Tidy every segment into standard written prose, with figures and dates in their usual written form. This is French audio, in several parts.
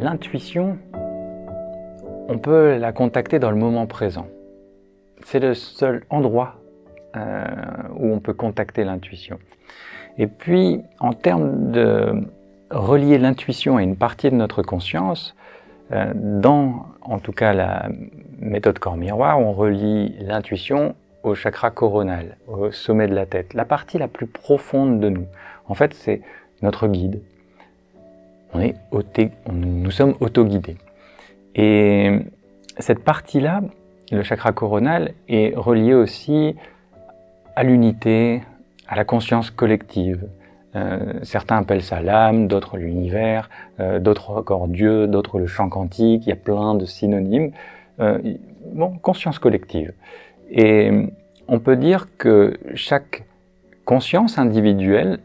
L'intuition, on peut la contacter dans le moment présent. C'est le seul endroit où on peut contacter l'intuition. Et puis, en termes de relier l'intuition à une partie de notre conscience, dans, en tout cas, la méthode corps miroir, on relie l'intuition au chakra coronal, au sommet de la tête, la partie la plus profonde de nous. En fait, c'est notre guide. Nous sommes auto-guidés. Et cette partie-là, le chakra coronal, est relié aussi à l'unité, à la conscience collective. Certains appellent ça l'âme, d'autres l'univers, d'autres encore Dieu, d'autres le champ quantique, il y a plein de synonymes. Conscience collective. Et on peut dire que chaque conscience individuelle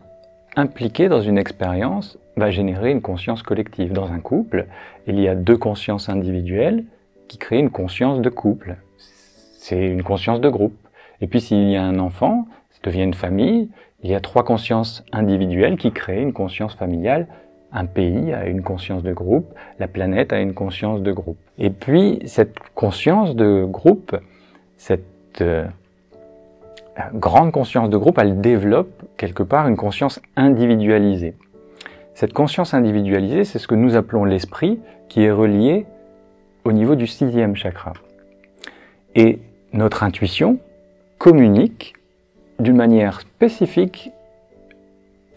impliquée dans une expérience va générer une conscience collective. Dans un couple, il y a deux consciences individuelles qui créent une conscience de couple. C'est une conscience de groupe. Et puis s'il y a un enfant, ça devient une famille, il y a trois consciences individuelles qui créent une conscience familiale. Un pays a une conscience de groupe, la planète a une conscience de groupe. Et puis cette conscience de groupe, cette grande conscience de groupe, elle développe quelque part une conscience individualisée. Cette conscience individualisée, c'est ce que nous appelons l'esprit, qui est relié au niveau du 6e chakra. Et notre intuition communique d'une manière spécifique,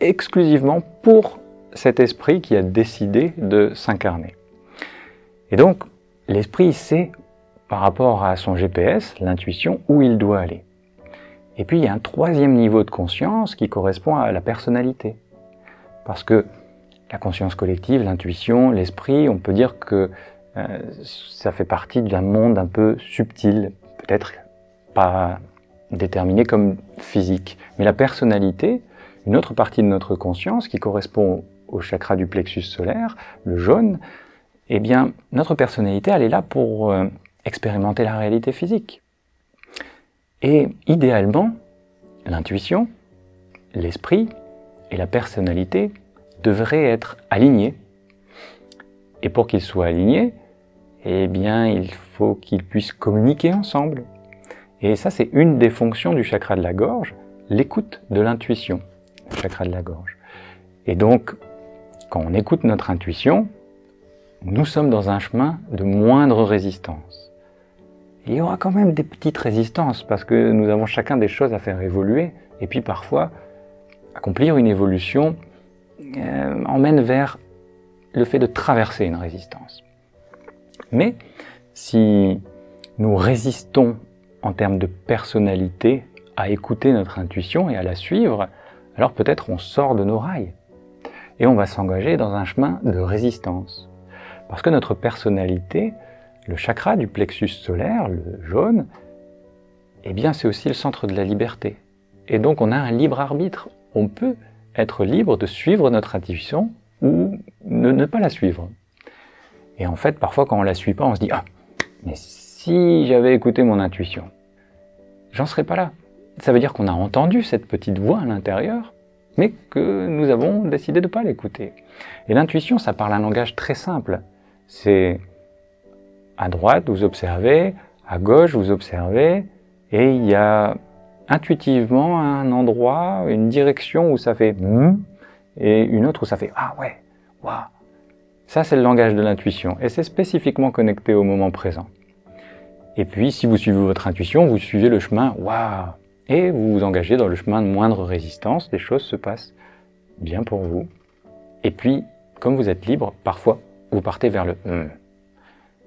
exclusivement pour cet esprit qui a décidé de s'incarner. Et donc, l'esprit sait, par rapport à son GPS, l'intuition, où il doit aller. Et puis, il y a un troisième niveau de conscience qui correspond à la personnalité. Parce que la conscience collective, l'intuition, l'esprit, on peut dire que ça fait partie d'un monde un peu subtil, peut-être pas déterminé comme physique. Mais la personnalité, une autre partie de notre conscience qui correspond au chakra du plexus solaire, le jaune, eh bien, notre personnalité, elle est là pour expérimenter la réalité physique. Et idéalement, l'intuition, l'esprit et la personnalité devraient être alignés. Et pour qu'ils soient alignés, eh bien, il faut qu'ils puissent communiquer ensemble. Et ça, c'est une des fonctions du chakra de la gorge, l'écoute de l'intuition, le chakra de la gorge. Et donc, quand on écoute notre intuition, nous sommes dans un chemin de moindre résistance. Il y aura quand même des petites résistances, parce que nous avons chacun des choses à faire évoluer, et puis parfois, accomplir une évolution emmène vers le fait de traverser une résistance. Mais si nous résistons en termes de personnalité à écouter notre intuition et à la suivre, alors peut-être on sort de nos rails et on va s'engager dans un chemin de résistance. Parce que notre personnalité, le chakra du plexus solaire, le jaune, eh bien c'est aussi le centre de la liberté. Et donc on a un libre arbitre. On peut être libre de suivre notre intuition ou ne pas la suivre. Et en fait, parfois quand on la suit pas, on se dit « Ah, mais si j'avais écouté mon intuition, j'en serais pas là. » Ça veut dire qu'on a entendu cette petite voix à l'intérieur, mais que nous avons décidé de ne pas l'écouter. Et l'intuition, ça parle un langage très simple. C'est à droite, vous observez, à gauche, vous observez, et il y a intuitivement un endroit, une direction où ça fait et une autre où ça fait ah ouais, waouh. Ça, c'est le langage de l'intuition, et c'est spécifiquement connecté au moment présent. Et puis, si vous suivez votre intuition, vous suivez le chemin waouh, et vous vous engagez dans le chemin de moindre résistance, les choses se passent bien pour vous. Et puis, comme vous êtes libre, parfois, vous partez vers le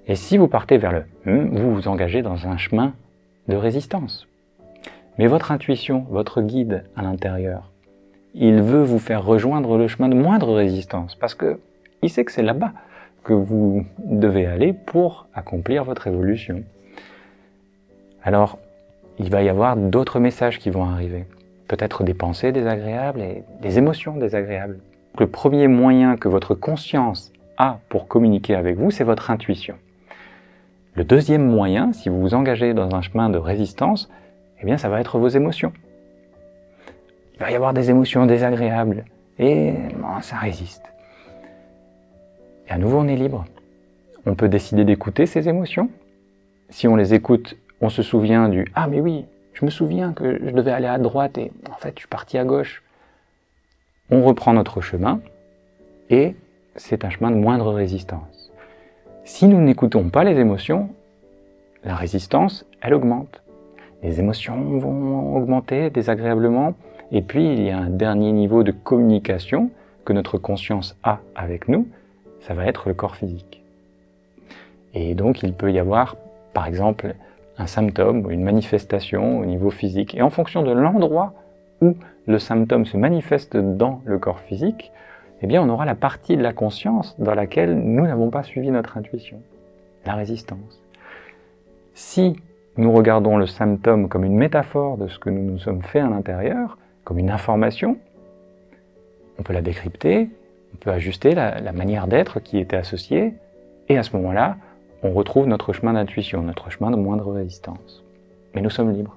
Et si vous partez vers le vous vous engagez dans un chemin de résistance. Mais votre intuition, votre guide à l'intérieur, il veut vous faire rejoindre le chemin de moindre résistance, parce que il sait que c'est là-bas que vous devez aller pour accomplir votre évolution. Alors, il va y avoir d'autres messages qui vont arriver. Peut-être des pensées désagréables et des émotions désagréables. Le premier moyen que votre conscience a pour communiquer avec vous, c'est votre intuition. Le deuxième moyen, si vous vous engagez dans un chemin de résistance, eh bien, ça va être vos émotions. Il va y avoir des émotions désagréables et ça résiste. Et à nouveau, on est libre. On peut décider d'écouter ces émotions. Si on les écoute, on se souvient du « Ah mais oui, je me souviens que je devais aller à droite et en fait je suis parti à gauche ». On reprend notre chemin et c'est un chemin de moindre résistance. Si nous n'écoutons pas les émotions, la résistance, elle augmente. Les émotions vont augmenter désagréablement et puis il y a un dernier niveau de communication que notre conscience a avec nous, ça va être le corps physique. Et donc il peut y avoir, par exemple, un symptôme ou une manifestation au niveau physique. Et en fonction de l'endroit où le symptôme se manifeste dans le corps physique, eh bien on aura la partie de la conscience dans laquelle nous n'avons pas suivi notre intuition, la résistance. Si nous regardons le symptôme comme une métaphore de ce que nous nous sommes fait à l'intérieur, comme une information, on peut la décrypter, on peut ajuster la manière d'être qui était associée, et à ce moment-là, on retrouve notre chemin d'intuition, notre chemin de moindre résistance. Mais nous sommes libres.